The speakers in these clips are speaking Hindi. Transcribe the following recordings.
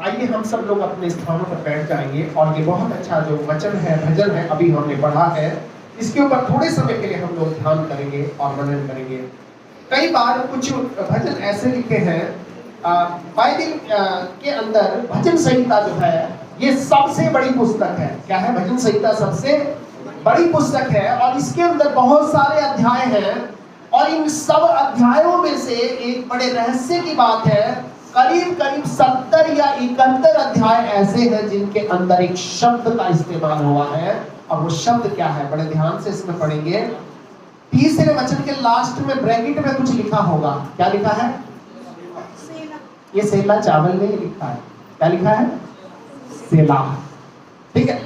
आइए हम सब लोग अपने स्थानों पर बैठ जाएंगे और ये बहुत अच्छा जो वचन है, भजन है, अभी हमने पढ़ा है, इसके ऊपर थोड़े समय के लिए हम लोग ध्यान करेंगे और मनन करेंगे। कई बार कुछ भजन ऐसे लिखे हैं, बाइबल के अंदर भजन संहिता जो है ये सबसे बड़ी पुस्तक है। क्या है? भजन संहिता सबसे बड़ी पुस्तक है और इसके अंदर बहुत सारे अध्याय हैं और इन सब अध्यायों में से एक बड़े रहस्य की बात है, करीब करीब 70 या 71 अध्याय ऐसे हैं जिनके अंदर एक शब्द का इस्तेमाल हुआ है। और वो शब्द क्या है? बड़े ध्यान से इसमें पढ़ेंगे। तीसरे वचन के लास्ट में ब्रैकेट में कुछ लिखा होगा। क्या लिखा है? ये सेला चावल में लिखा है। क्या लिखा है? सेला। ठीक है,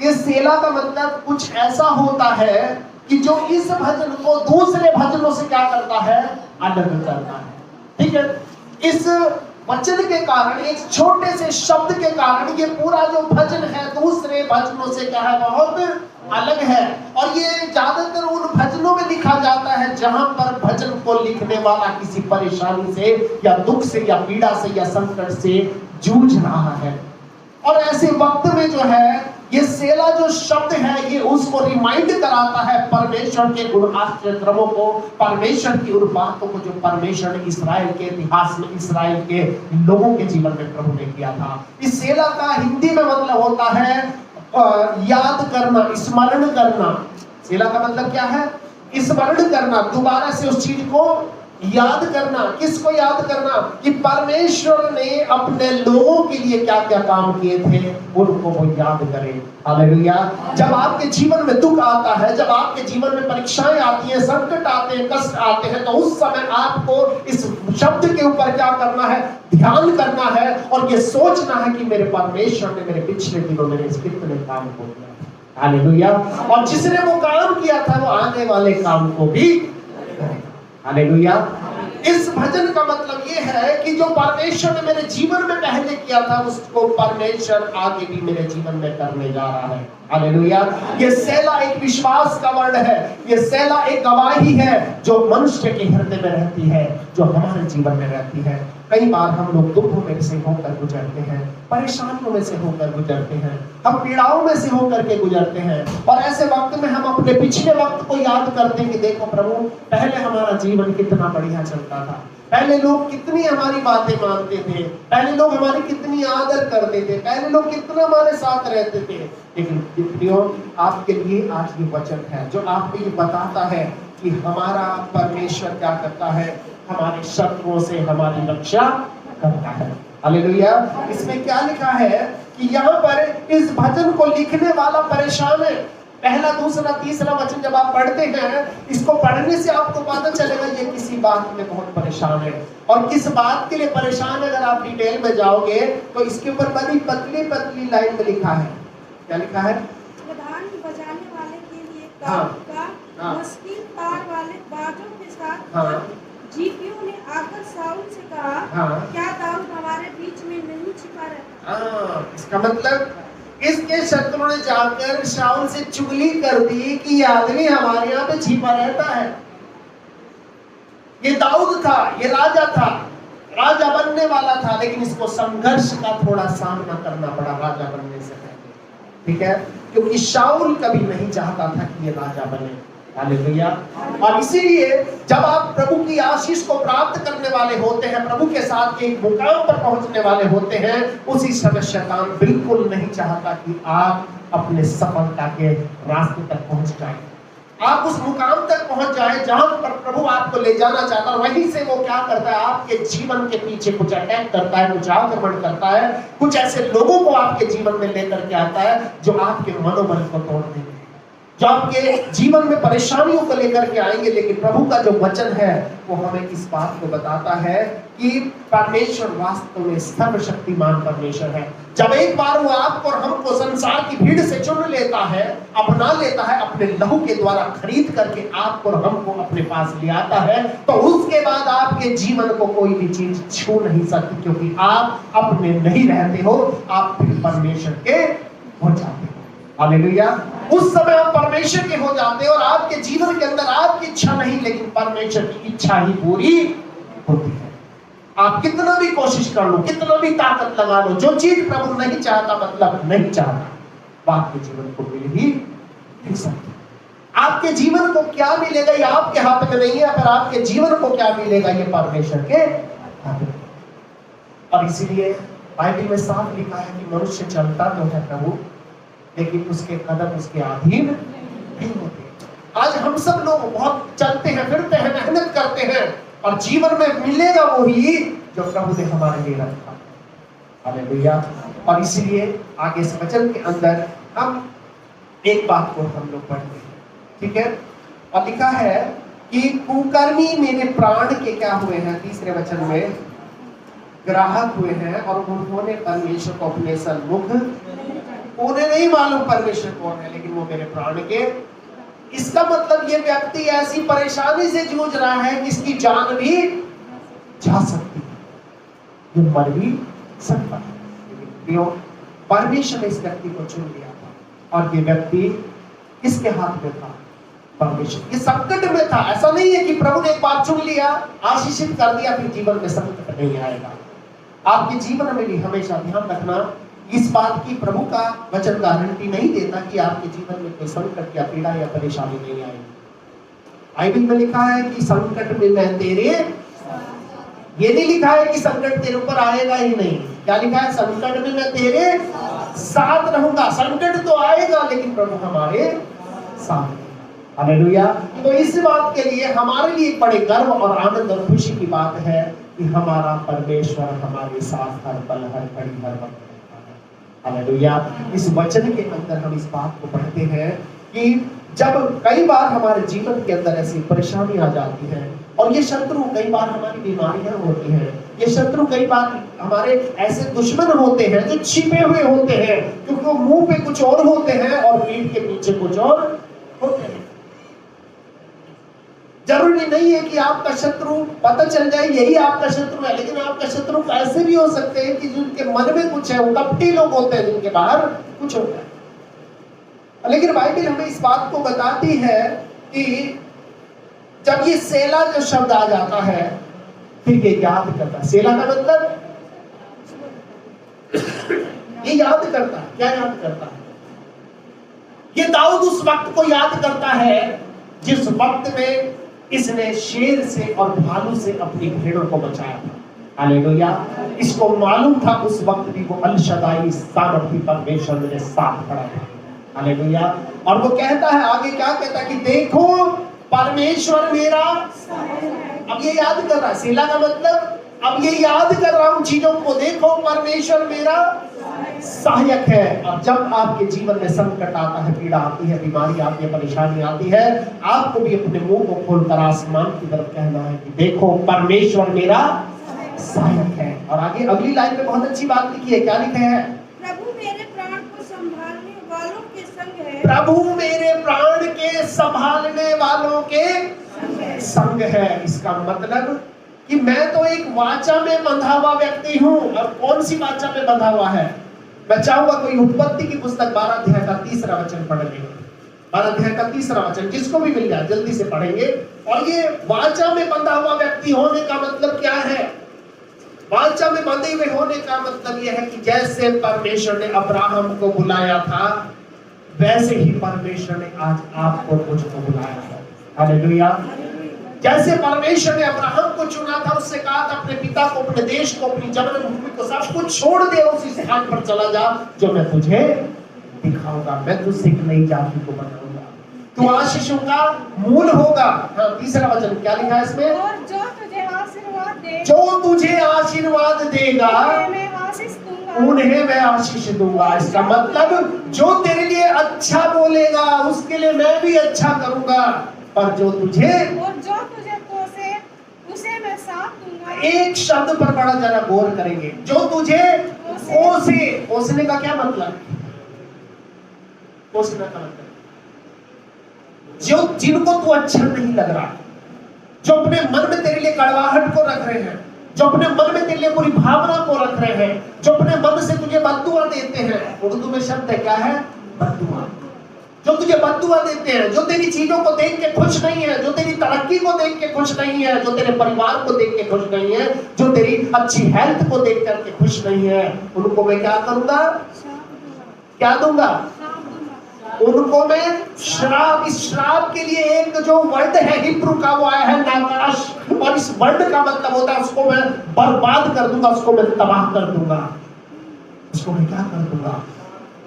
ये सेला का मतलब कुछ ऐसा होता है कि जो इस भजन को दूसरे भजनों से क्या करता है? अलग करता है। ठीक है, इस वचन के कारण, एक छोटे से शब्द के कारण ये पूरा जो भजन है दूसरे भजनों से क्या है? बहुत अलग है। और ये ज्यादातर उन भजनों में लिखा जाता है जहां पर भजन को लिखने वाला किसी परेशानी से या दुख से या पीड़ा से या संकट से जूझ रहा है। और ऐसे वक्त में जो है ये सेला जो शब्द है ये उसको रिमाइंड कराता है परमेश्वर के गुण आश्चर्य क्रमों को, परमेश्वर की उन बातों को जो परमेश्वर ने इस्राएल के इतिहास में, इस्राएल के लोगों के जीवन में प्रभु ने किया था। इस सेला का हिंदी में मतलब होता है याद करना, स्मरण करना। सेला का मतलब क्या है? स्मरण करना, दोबारा से उस चीज को याद करना। किसको याद करना? कि परमेश्वर ने अपने लोगों के लिए क्या क्या काम किए थे, उनको वो याद करें। हालेलुया। जब आपके जीवन में दुख आता है, जब आपके जीवन में परीक्षाएं आती हैं, संकट आते हैं, कष्ट आते हैं, तो उस समय आपको इस शब्द के ऊपर क्या करना है? ध्यान करना है और ये सोचना है कि मेरे परमेश्वर ने मेरे पिछले दिनों में इस कितने काम को किया। हालेलुया। और जिसने वो काम किया था वो आने वाले काम को भी। हालेलुया। इस भजन का मतलब ये है कि जो परमेश्वर ने मेरे जीवन में पहले किया था उसको परमेश्वर आगे भी मेरे जीवन में करने जा रहा है। हालेलुया। ये सेला एक विश्वास का वर्ड है, ये सेला एक गवाही है जो मनुष्य के हृदय में रहती है, जो हमारे जीवन में रहती है। कई बार हम लोग दुखों में से होकर गुजरते हैं, परेशानियों में से होकर गुजरते हैं, हम पीड़ाओं में से होकर के गुजरते हैं और ऐसे वक्त में हम अपने पिछले वक्त को याद करते हैं कि देखो प्रभु, पहले हमारा जीवन कितना बढ़िया चलता था, पहले लोग कितनी हमारी बातें मानते थे, पहले लोग हमारी कितनी आदर करते थे, पहले लोग कितना हमारे साथ रहते थे। लेकिन आपके लिए आज ये वचन है जो आपको ये बताता है कि हमारा परमेश्वर क्या करता है? हमारे शत्रुओं से हमारी रक्षा करता है। हालेलुया। इसमें क्या लिखा है कि यहाँ पर इस भजन को लिखने वाला परेशान है। पहला, दूसरा, तीसरा वचन जब आप पढ़ते हैं, इसको पढ़ने से आपको पता चलेगा ये किसी बात में बहुत परेशान है। और किस बात के लिए परेशान है अगर आप डिटेल में जाओगे तो इसके ऊपर बड़ी पतली पतली लाइन में लिखा है। क्या लिखा है? प्रधान बजाने वाले के लिए हाँ। मुश्किल तार वाले बाजों के साथ जीपियों ने आकर साउल से कहा, क्या दाऊद हमारे बीच में नहीं छिपा रहता? इसका मतलब इसके शत्रुओं ने जाकर शाऊल से चुगली कर दी कि ये आदमी हमारे यहाँ पे छिपा रहता है। ये दाऊद था, ये राजा था, राजा बनने वाला था, लेकिन इसको संघर्ष का थोड़ा सामना करना पड़ा राजा बनने से पहले, ठीक है, क्योंकि शाऊल कभी नहीं चाहता था कि ये राजा बने। हालेलुया। और इसीलिए जब आप प्रभु की आशीष को प्राप्त करने वाले होते हैं, प्रभु के साथ एक मुकाम पर पहुंचने वाले होते हैं, उसी समय शैतान बिल्कुल नहीं चाहता कि आप अपने सफलता के रास्ते तक पहुंच जाएं, आप उस मुकाम तक पहुंच जाए जहां पर प्रभु आपको ले जाना चाहता है। वहीं से वो क्या करता है, आपके जीवन के पीछे कुछ अटैक करता है, कुछ आक्रमण करता है, कुछ ऐसे लोगों को आपके जीवन में लेकर के आता है जो आपके मनोबल को तोड़ देंगे, जो आपके जीवन में परेशानियों को लेकर के आएंगे। लेकिन प्रभु का जो वचन है वो हमें इस बात को बताता है कि परमेश्वर वास्तव में सर्वशक्तिमान परमेश्वर है। जब एक बार वो आपको और हमको संसार की भीड़ से चुन लेता है, अपना लेता है, अपने लहू के द्वारा खरीद करके आपको और हमको अपने पास ले आता है, तो उसके बाद आपके जीवन को कोई भी चीज छू नहीं सकती, क्योंकि आप अपने नहीं रहते हो, आप फिर परमेश्वर के हो जाते हो। हालेलुया। उस समय आप परमेश्वर के हो जाते हो और आपके जीवन के अंदर आपकी इच्छा नहीं, लेकिन परमेश्वर की इच्छा ही पूरी होती है। आप कितना भी कोशिश कर लो, कितना भी ताकत लगा लो, जो चीज प्रभु नहीं चाहता, मतलब नहीं चाहता, वो आपके जीवन को मिल ही नहीं सकती। आपके जीवन को क्या मिलेगा ये आपके हाथ में नहीं है, पर आपके जीवन को क्या मिलेगा ये परमेश्वर के हाथ में। और इसीलिए बाइबल में साफ लिखा है कि मनुष्य चलता तो है प्रभु, लेकिन उसके कदम उसके अधीन नहीं होते। आज हम सब लोग बहुत चलते हैं, फिरते हैं, मेहनत करते हैं, और जीवन में मिलेगा वही जो प्रभु ने हमारे लिए रखा। हालेलुया। और इसीलिए आगे इस वचन के अंदर हम एक बात को हम लोग पढ़ते हैं, ठीक है। और लिखा है कि कुकर्मी मेरे प्राण के क्या हुए हैं, तीसरे वचन में, ग्राहक हुए हैं और उन्होंने परमेश्वर को अपने सन्मुख, उन्हें नहीं मालूम परमेश्वर कौन है, लेकिन वो मेरे प्राण के। इसका मतलब ये व्यक्ति ऐसी परेशानी से जूझ रहा है कि इसकी जान भी जा सकती है, ये मर भी सकता है, लेकिन परमेश्वर ने इस व्यक्ति को चुन लिया था और ये व्यक्ति किसके हाथ में था, परमेश्वर। ये संकट में था। ऐसा नहीं है कि प्रभु ने एक बार चुन लिया, आशीषित कर दिया, फिर जीवन में संकट नहीं आएगा। आपके जीवन में भी हमेशा ध्यान रखना, इस बात की प्रभु का वचन गारंटी नहीं देता कि आपके जीवन में कोई संकट या पीड़ा या परेशानी नहीं आएगी। बाइबल में लिखा है कि संकट में मैं तेरे, ये नहीं लिखा है कि संकट तेरे ऊपर आएगा ही नहीं। क्या लिखा है, संकट में मैं तेरे साथ रहूंगा। संकट तो आएगा लेकिन प्रभु हमारे साथ। हालेलुया। तो इस बात के लिए हमारे लिए बड़े गर्व और आनंद और खुशी की बात है कि हमारा परमेश्वर हमारे साथ हर पल, हर घड़ी, हर वक्त। हालेलुया। इस वचन के अंदर हम इस बात को पढ़ते हैं कि जब कई बार हमारे जीवन के अंदर ऐसी परेशानी आ जाती है, और ये शत्रु कई बार हमारी बीमारियां होती हैं, ये शत्रु कई बार हमारे ऐसे दुश्मन होते हैं जो छिपे हुए होते हैं, क्योंकि वो मुंह पे कुछ और होते हैं और पीठ के पीछे कुछ और होते हैं। जरूरी नहीं है कि आपका शत्रु पता चल जाए यही आपका शत्रु है, लेकिन आपका शत्रु ऐसे भी हो सकते हैं कि जिनके मन में कुछ है, वो कपटी लोग होते हैं, जिनके बाहर कुछ होता है। लेकिन बाइबल हमें इस बात को बताती है कि जब ये सेला जो शब्द आ जाता है, फिर ये याद करता है। सेला का मतलब ये याद करता है। क्या याद करता है? ये दाऊद उस वक्त को याद करता है जिस वक्त में इसने शेर से और भालू से अपनी भेड़ों को बचाया था। हालेलुया। इसको मालूम था उस वक्त भी वो अल शदाई सामर्थी परमेश्वर मेरे साथ खड़ा है। हालेलुया। और वो कहता है आगे, क्या कहता है कि देखो परमेश्वर मेरा, अब ये याद कर रहा है। सेला का मतलब अब ये याद कर रहा हूं चीजों को, देखो परमेश्वर मेरा सहायक है। और जब आपके जीवन में संकट आता है, पीड़ा आती है, बीमारी आती है, परेशानी आती है, आपको भी अपने मुंह को खोलकर आसमान की तरफ कहना है कि देखो परमेश्वर मेरा सहायक है। और आगे अगली लाइन में बहुत अच्छी बात लिखी है। क्या लिखे है? प्रभु मेरे प्राण को संभालने वालों के संग है। प्रभु मेरे प्राण के संभालने वालों के संग है। इसका मतलब कि मैं तो एक वाचा में बंधा हुआ व्यक्ति हूं। और कौन सी वाचा में बंधा हुआ है? मैं चाहूंगा कोई उत्पत्ति की पुस्तक 12 अध्याय का 3रा वचन पढ़ लेंगे। 12 अध्याय का 3रा वचन, जिसको भी मिल जाए जल्दी से पढ़ेंगे। और ये वाचा में बंधा हुआ व्यक्ति होने का मतलब क्या है? वाचा में बंधे हुए होने का मतलब यह है कि जैसे परमेश्वर ने अब्राहम को बुलाया था, वैसे ही परमेश्वर ने आज आपको मुझको बुलाया है। हालेलुया। जैसे परमेश्वर ने अब्राहम को चुना था, उससे कहा था अपने पिता को, अपने देश को, अपनी जन्मभूमि को, सब कुछ छोड़ दे, उस स्थान पर चला जा जो मैं तुझे दिखाऊंगा। मैं तुझसे एक नई जाति को बनाऊंगा, तू आशीषों का मूल होगा। हाँ, 3रा वचन क्या लिखा है इसमें? और जो तुझे आशीर्वाद दे, जो तुझे आशीर्वाद देगा मैं आशीष दूंगा, उन्हें मैं आशीष दूंगा। इसका मतलब जो तेरे लिए अच्छा बोलेगा उसके लिए मैं भी अच्छा करूंगा, और जो तुझे और जो तुझे कोसे उसे मैं साथ दूंगा। एक शब्द पर बड़ा जरा गौर करेंगे, जो तुझे कोसे। कोसने का क्या मतलब? कोसने का मतलब जो जिनको तू अच्छा नहीं लग रहा, जो अपने मन में तेरे लिए कड़वाहट को रख रहे हैं, जो अपने मन में तेरे लिए बुरी भावना को रख रहे हैं, जो अपने मन से तुझे बद्दुआ देते हैं। उर्दू में शब्द है क्या है? बद्दुआ। जो तुझे बद्दुआ देते हैं, जो तेरी चीजों को देख के खुश नहीं है, जो तेरी तरक्की को देख के खुश नहीं है, जो तेरे परिवार को देख के खुश नहीं है, जो तेरी अच्छी हेल्थ को देख करके खुश नहीं है, उनको मैं क्या करूंगा? क्या दूंगा? उनको मैं श्राप। इस श्राप के लिए एक जो वर्ड है हिब्रू का, वो आया है नाकाश, और इस वर्ड का मतलब होता है उसको मैं बर्बाद कर दूंगा, उसको मैं तबाह कर दूंगा, उसको मैं क्या कर दूंगा?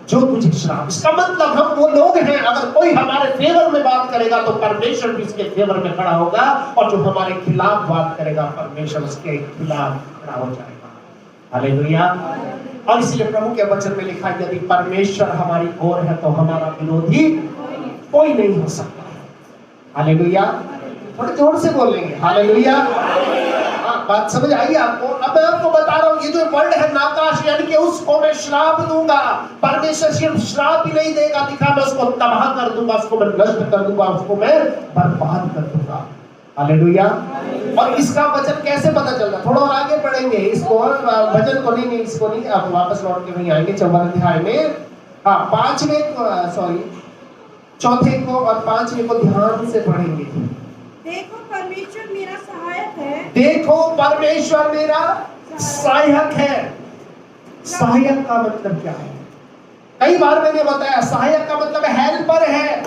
जो तुझे श्राप। इसका मतलब हम वो लोग हैं, अगर कोई हमारे फेवर में बात करेगा तो परमेश्वर भी उसके फेवर में खड़ा होगा, और जो हमारे खिलाफ बात करेगा परमेश्वर उसके खिलाफ खड़ा हो जाएगा। हालेलुया। और इसलिए प्रभु के वचन में लिखा है, यदि परमेश्वर हमारी ओर है तो हमारा विरोधी कोई नहीं हो सकता। हालेलुया। थोड़े जोर से बोलेंगे हालेलुया। बात समझ आई आपको? अब मैं आपको बता रहा हूँ, ये जो वर्ड है नाकाश, यानी कि उसको मैं श्राप दूंगा। परमेश्वर सिर्फ श्राप ही नहीं देगा, दिखा मैं उसको तबाह कर दूंगा, उसको मैं नष्ट कर दूंगा, उसको मैं बर्बाद कर दूंगा। हालेलुया। और इसका वचन कैसे पता चलता? थोड़ा और आगे पढ़ेंगे इसको, वचन को नहीं, इसको नहीं, आप वापस लौट के वहीं आएंगे 14 अध्याय में। हाँ, 4 को और 5 को ध्यान से पढ़ेंगे। देखो परमेश्वर मेरा सहायक है। देखो परमेश्वर मेरा सहायक है। सहायक का मतलब क्या है? कई बार मैंने बताया, सहायक का मतलब हेल्पर है।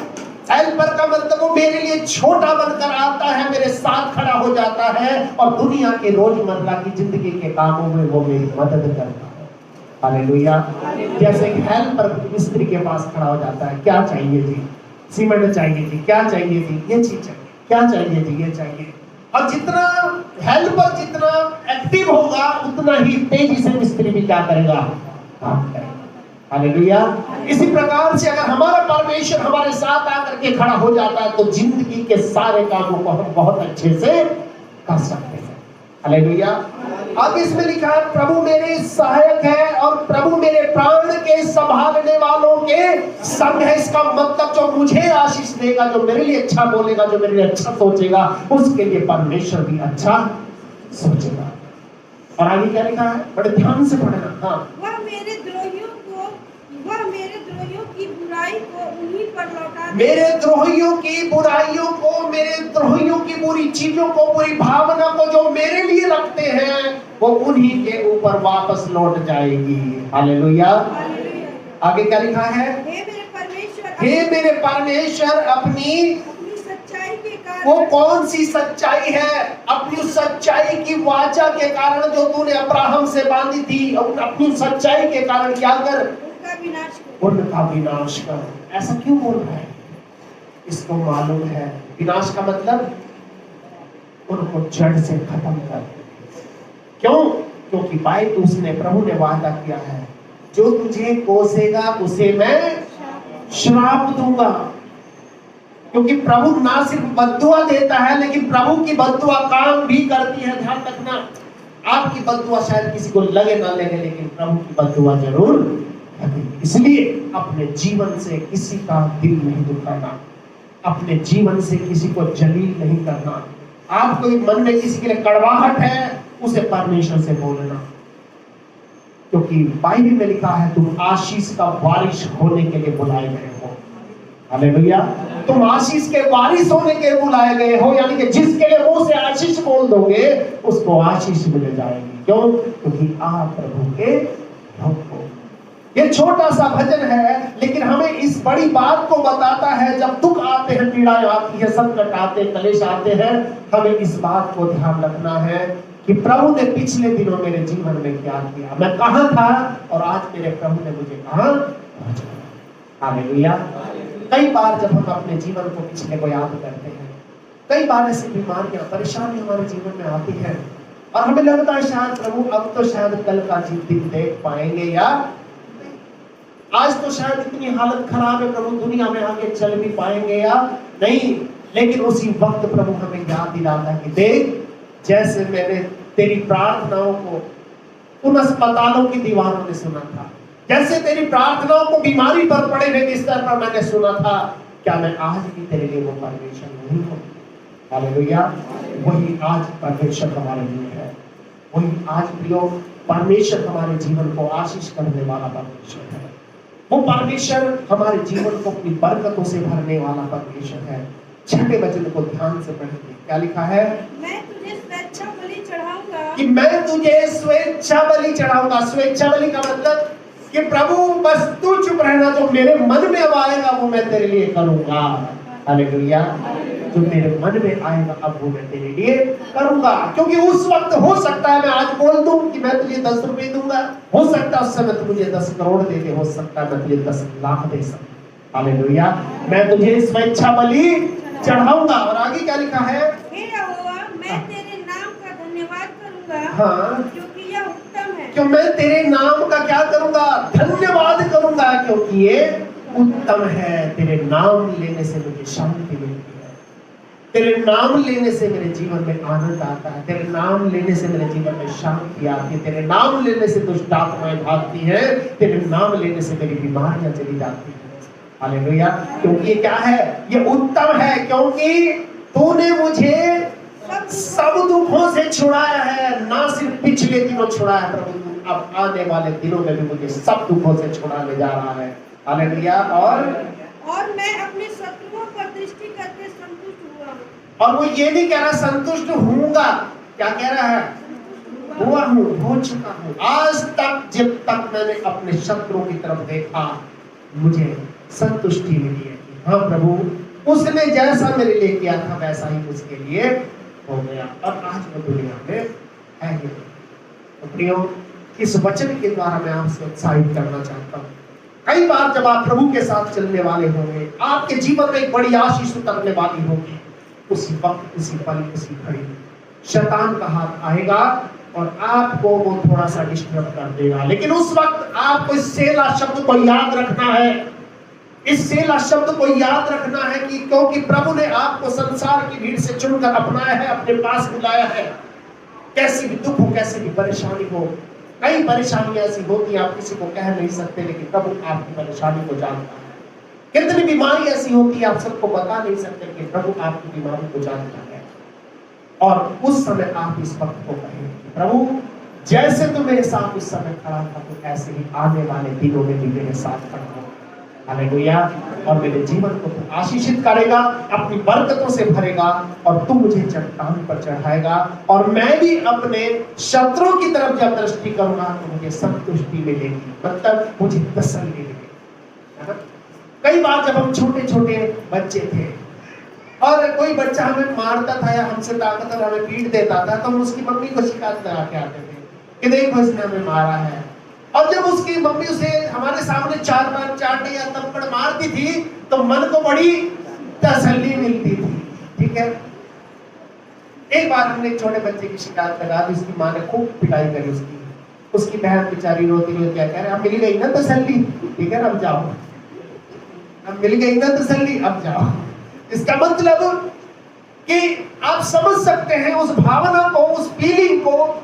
हेल्पर का मतलब वो मेरे लिए छोटा बनकर आता है, मेरे साथ खड़ा हो जाता है, और दुनिया के रोजमर्रा की जिंदगी के कामों में वो मेरी मदद करता है। हालेलुया। जैसे हेल्पर मिस्त्री के पास खड़ा हो जाता है, क्या चाहिए जी? सीमेंट चाहिए जी, क्या चाहिए जी? ये चीज चाहिए, क्या चाहिए जी? ये चाहिए। और जितना हेल्पर जितना एक्टिव होगा, उतना ही तेजी से मिस्त्री भी क्या करेगा? काम करेगा। हालेलुया। इसी प्रकार से अगर हमारा परमेश्वर हमारे साथ आकर के खड़ा हो जाता है, तो जिंदगी के सारे कामों को हम बहुत अच्छे से कर सकते हैं। हालेलुया। अब इसमें लिखा है, प्रभु मेरे सहायक है और प्रभु मेरे प्राण के संभालने वालों के संग है। इसका मतलब जो मुझे आशीष देगा, जो मेरे लिए अच्छा बोलेगा, जो मेरे लिए अच्छा सोचेगा, उसके लिए परमेश्वर भी अच्छा सोचेगा। और आगे क्या लिखा है? बड़े ध्यान से पढ़ना। हाँ, वह मेरे द्रोहियों की बुराई को उन्हीं पर लौटा दे। मेरे द्रोहियों की बुराइयों को, मेरे द्रोहियों की बुरी चीजों को, बुरी भावना को जो मेरे लिए रखते हैं, वो उन्हीं के ऊपर वापस लौट जाएगी। हालेलुया। आगे क्या लिखा है? हे मेरे परमेश्वर अपनी सच्चाई के कारण। वो कौन सी सच्चाई है? अपनी उस सच्चाई की वाचा के कारण जो तूने अब्राहम से बांधी थी, अपनी सच्चाई के कारण क्या कर? उनका विनाश कर। ऐसा क्यों बोल रहा है? इसको मालूम है विनाश का मतलब उनको जड़ से खत्म कर। क्यों? क्योंकि भाई उसने, प्रभु ने वादा किया है, जो तुझे कोसेगा उसे मैं श्राप दूंगा। क्योंकि प्रभु ना सिर्फ बद्दुआ देता है, लेकिन प्रभु की बद्दुआ काम भी करती है। ध्यान रखना, आपकी बद्दुआ शायद किसी को लगे ना लगे, लेकिन प्रभु की बद्दुआ जरूर लगेगी। इसलिए अपने जीवन से किसी का दिल नहीं दुखाना, अपने जीवन से किसी को जलील नहीं करना। आपको मन में किसी के लिए कड़वाहट है, उसे परमेश्वर से बोलना। क्योंकि बाइबल में लिखा है तुम आशीष का वारिस होने के लिए बुलाए गए हो। हालेलुया। तुम आशीष के वारिस होने के लिए बुलाए गए हो, यानी कि जिसके लिए मुंह से आशीष बोल दोगे उसको आशीष मिल जाएगी। क्यों? क्योंकि आप प्रभु के भक्त हो। ये छोटा सा भजन है, लेकिन हमें इस बड़ी बात को बताता है, जब दुख आते हैं, पीड़ाएं आती है, संकट आते हैं, क्लेश आते हैं, हमें इस बात को ध्यान रखना है कि प्रभु ने पिछले दिनों मेरे जीवन में क्या किया, मैं कहां था और आज मेरे प्रभु ने मुझे कहां पहुंचाया। हालेलुया। कई बार जब हम अपने जीवन को पिछले को याद करते हैं, कई बार ऐसी बीमारियां, परेशानी हमारे जीवन में आती है और हमें लगता है शायद प्रभु अब तो शायद कल का दिन देख पाएंगे, या आज तो शायद इतनी हालत खराब है प्रभु, दुनिया में आगे चल भी पाएंगे या नहीं। लेकिन उसी वक्त प्रभु हमें याद दिलाता है कि देख, जैसे मैंने तेरी प्रार्थनाओं को उन अस्पतालों की दीवारों ने सुना था, जैसे तेरी प्रार्थनाओं को बीमारी पर पड़े हुए बिस्तर पर मैंने सुना था, क्या मैं आज भी तेरे लिए वो परमेश्वर नहीं हूं? हालेलुया। वही आज परमेश्वर हमारे लिए है, वही आज प्रियो परमेश्वर हमारे जीवन को आशीष करने वाला परमेश्वर है। वो परमेश्वर हमारे जीवन को अपनी बरकतों से भरने वाला परमेश्वर है। 6वें वचन को ध्यान से पढ़िए, क्या लिखा है? मैं तुझे स्वेच्छा बलि चढ़ाऊंगा, कि मैं तुझे स्वेच्छा बलि चढ़ाऊंगा। स्वेच्छा बलि का मतलब कि प्रभु बस तू चुप रहना, जो मेरे मन में अब आएगा वो मैं तेरे लिए करूंगा। हालेलुया। जो मेरे मन में आएगा अब वो मैं तेरे लिए करूंगा। क्योंकि उस वक्त हो सकता है मैं आज बोल दूं कि मैं तुझे 10 रुपए दूंगा, हो सकता है उस समय तू मुझे 10 करोड़ दे दे, हो सकता है मैं तुझे 10 लाख दे सकता। हालेलुया। मैं तुझे स्वेच्छा बलि चढ़ाऊंगा। और आगे क्या लिखा है? हे यहोवा, मैं तेरे नाम का धन्यवाद करूंगा, हाँ, क्योंकि यह उत्तम है। क्यों मैं तेरे नाम का क्या करूंगा? धन्यवाद करूंगा, क्योंकि ये उत्तम है। तेरे नाम लेने से मुझे शांति मिलती है, तेरे नाम लेने से मेरे जीवन में आनंद आता है, तेरे नाम लेने से मेरे जीवन में शांति आती है, तेरे नाम लेने से दुष्ट आत्माएं भागती हैं, तेरे नाम लेने से मेरी बीमारियां चली जाती हैं। हालेलुया। क्योंकि ये क्या है? ये उत्तम है, क्योंकि तूने मुझे सब दुखों से छुड़ाया है। ना सिर्फ पिछले दिनों छुड़ाया प्रभु, तू अब आने वाले दिनों में भी मुझे सब दुखों से छुड़ाने जा रहा है। हालेलुया। और मैं अपने शत्रुओं पर दृष्टि करके संतुष्ट हुआ। और वो ये नहीं कह रहा संतुष्ट होऊंगा, क्या कह रहा है? हुआ हूँ, हो चुका हूँ। आज तक जब तक मैंने अपने शत्रुओं की तरफ देखा, मुझे संतुष्टि मिली है कि हाँ प्रभु, उसने जैसा मेरे लिए किया था वैसा ही उसके लिए हो गया, और आज वो दुनिया में है ही। तो प्रियो, इस वचन के द्वारा मैं आपसे उत्साहित करना चाहता हूँ। कई बार जब आप प्रभु के साथ चलने वाले होंगे, आपके जीवन में एक बड़ी आशीष उतरने वाली होगी, उसी वक्त, उसी पल, उसी घड़ी शैतान का हाथ आएगा और आपको वो थोड़ा सा डिस्टर्ब कर देगा। लेकिन उस वक्त आपको इस सेला शब्द को याद रखना है, इस सेला शब्द को याद रखना है कि क्योंकि प्रभु ने आपको संसार की भीड़ से चुनकर अपनाया है, अपने पास बुलाया है। कैसी भी दुख हो, कैसी भी परेशानी हो, कई परेशानियां ऐसी होती हैं आप किसी को कह नहीं सकते, लेकिन प्रभु आपकी परेशानी को जानता है। कितनी बीमारी ऐसी होती है आप सबको बता नहीं सकते, कि प्रभु आपकी बीमारी को जानता है। और उस समय आप इस वक्त को कहें, प्रभु जैसे तू मेरे साथ उस समय खड़ा था, तो ऐसे ही आने वाले दिनों में भी मेरे साथ खड़ा हो। हालेलुया। और मेरे जीवन को तू आशीषित करेगा, अपनी बरकतों से भरेगा, और तू मुझे चट्टान पर चढ़ाएगा, और मैं भी अपने शत्रुओं की तरफ जब दृष्टि करूंगा तो मुझे संतुष्टि मिलेगी, मतलब मुझे तसल्ली मिलेगी। कई बार जब हम छोटे छोटे बच्चे थे और कोई बच्चा हमें मारता था या हमसे ताकतवर हमें पीट देता था, तो हम उसकी मम्मी को शिकायत करा के आते थे कि देखो इसने हमें मारा है। और जब उसकी मम्मी उसे हमारे सामने 4 बार चाटे या थप्पड़ मारती थी, तो मन को बड़ी तसल्ली मिलती थी। ठीक है। एक बार हमने एक छोटे बच्चे की शिकायत लगा दी, उसकी माँ ने खूब पिटाई करी उसकी बहन बेचारी रोती रोती क्या कह रहे, अब मिल गई ना तसल्ली, ठीक है ना, अब जाओ, अब मिल गई ना तसल्ली, अब जाओ। इसका मतलब कि आप समझ सकते हैं उस भावना को, उस फीलिंग को,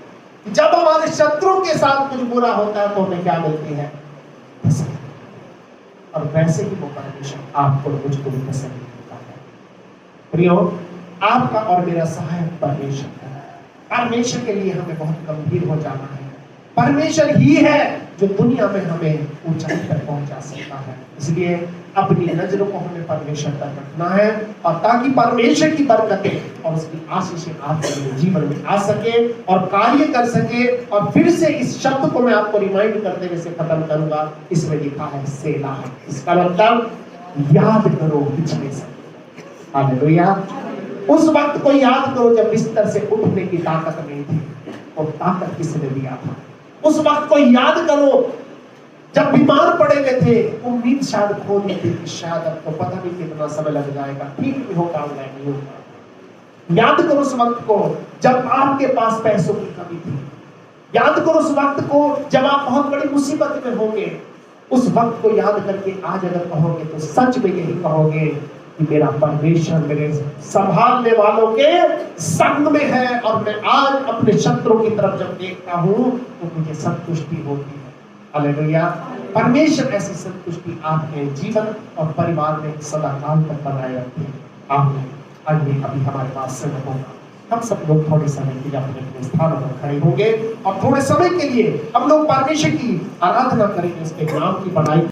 जब हमारे शत्रुओं के साथ कुछ बुरा होता है तो हमें क्या मिलती है? और वैसे ही वो परमेश्वर आपको मुझको भी पसंद करता है। प्रियो, आपका और मेरा सहायक परमेश्वर है। परमेश्वर के लिए हमें बहुत गंभीर हो जाना है, परमेश्वर ही है जो दुनिया में हमें ऊंचाई तक पहुंचा सकता है। इसलिए अपनी नजरों को हमें परमेश्वर पर रखना है, और ताकि परमेश्वर की बरकतें और उसकी आशीषें आपके जीवन में आ सके और कार्य कर सके। और फिर से इस शब्द को मैं आपको रिमाइंड करते हुए से खत्म करूंगा। इसमें लिखा है सेला। इसका मतलब याद करो पिछले समय। हालेलुया। उस वक्त को याद करो जब बिस्तर से उठने की ताकत नहीं थी, और ताकत किसने दिया था। उस वक्त को याद करो जब बीमार पड़े हुए थे, उम्मीद शायद खो दी थी कि शायद अब तो पता नहीं कितना समय लग जाएगा, ठीक भी होगा नहीं होगा। याद करो उस वक्त को जब आपके पास पैसों की कमी थी। याद करो उस वक्त को जब आप बहुत बड़ी मुसीबत में होंगे। उस वक्त को याद करके आज अगर कहोगे तो सच में यही कहोगे कि मेरा परमेश्वर मेरे संभालने वालों के संग में है, और मैं आज अपने शत्रुओं की तरफ जब देखता हूं तो मुझे संतुष्टि होती है। हालेलुया। परमेश्वर ऐसी संतुष्टि आपके जीवन और परिवार में सदा काल तक बनाए रखते हैं। आमीन। आइए अभी हमारे पास समय होगा, हम सब लोग थोड़े समय के लिए अपने अपने स्थानों पर खड़े होंगे और थोड़े समय के लिए हम लोग परमेश्वर की आराधना करेंगे, उसके नाम की बड़ाई